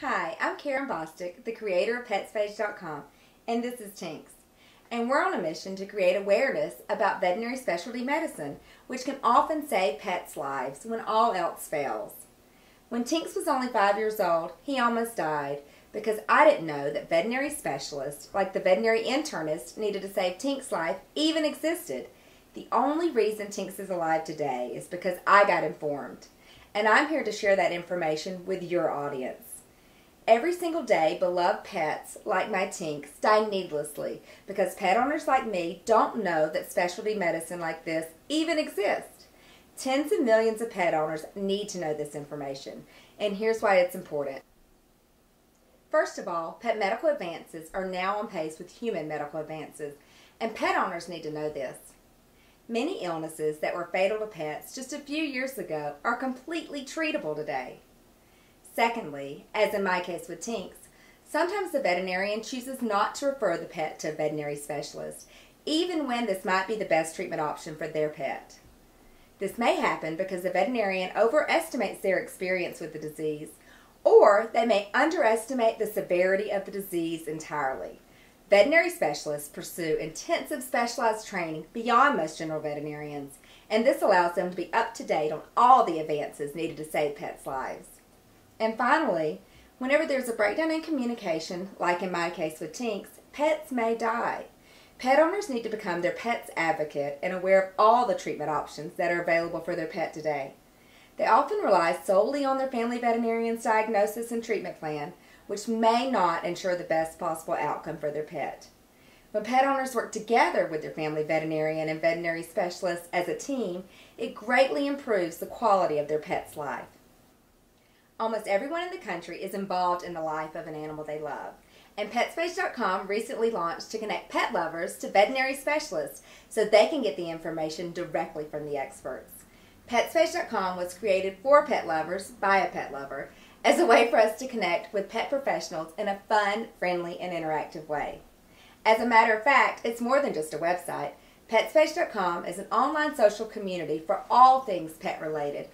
Hi, I'm Karen Bostic, the creator of PetSpage.com, and this is Tinks. And we're on a mission to create awareness about veterinary specialty medicine, which can often save pets' lives when all else fails. When Tinks was only 5 years old, he almost died because I didn't know that veterinary specialists, like the veterinary internist needed to save Tinks' life, even existed. The only reason Tinks is alive today is because I got informed. And I'm here to share that information with your audience. Every single day, beloved pets like my Tinks die needlessly because pet owners like me don't know that specialty medicine like this even exists. Tens of millions of pet owners need to know this information, and here's why it's important. First of all, pet medical advances are now on pace with human medical advances, and pet owners need to know this. Many illnesses that were fatal to pets just a few years ago are completely treatable today. Secondly, as in my case with Tinks, sometimes the veterinarian chooses not to refer the pet to a veterinary specialist, even when this might be the best treatment option for their pet. This may happen because the veterinarian overestimates their experience with the disease, or they may underestimate the severity of the disease entirely. Veterinary specialists pursue intensive specialized training beyond most general veterinarians, and this allows them to be up to date on all the advances needed to save pets' lives. And finally, whenever there's a breakdown in communication, like in my case with Tinks, pets may die. Pet owners need to become their pet's advocate and aware of all the treatment options that are available for their pet today. They often rely solely on their family veterinarian's diagnosis and treatment plan, which may not ensure the best possible outcome for their pet. When pet owners work together with their family veterinarian and veterinary specialists as a team, it greatly improves the quality of their pet's life. Almost everyone in the country is involved in the life of an animal they love, and PetSpage.com recently launched to connect pet lovers to veterinary specialists so they can get the information directly from the experts. PetSpage.com was created for pet lovers by a pet lover as a way for us to connect with pet professionals in a fun, friendly, and interactive way. As a matter of fact, it's more than just a website. PetSpage.com is an online social community for all things pet related,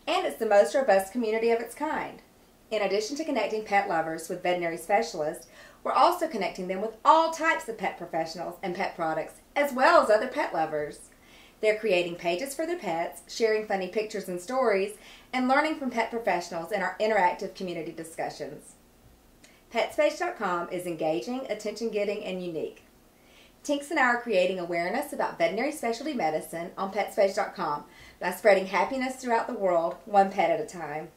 and it's the most robust community of its kind. In addition to connecting pet lovers with veterinary specialists, we're also connecting them with all types of pet professionals and pet products, as well as other pet lovers. They're creating pages for their pets, sharing funny pictures and stories, and learning from pet professionals in our interactive community discussions. PetSpage.com is engaging, attention-getting, and unique. Tinks and I are creating awareness about veterinary specialty medicine on PetSpage.com by spreading happiness throughout the world, one pet at a time.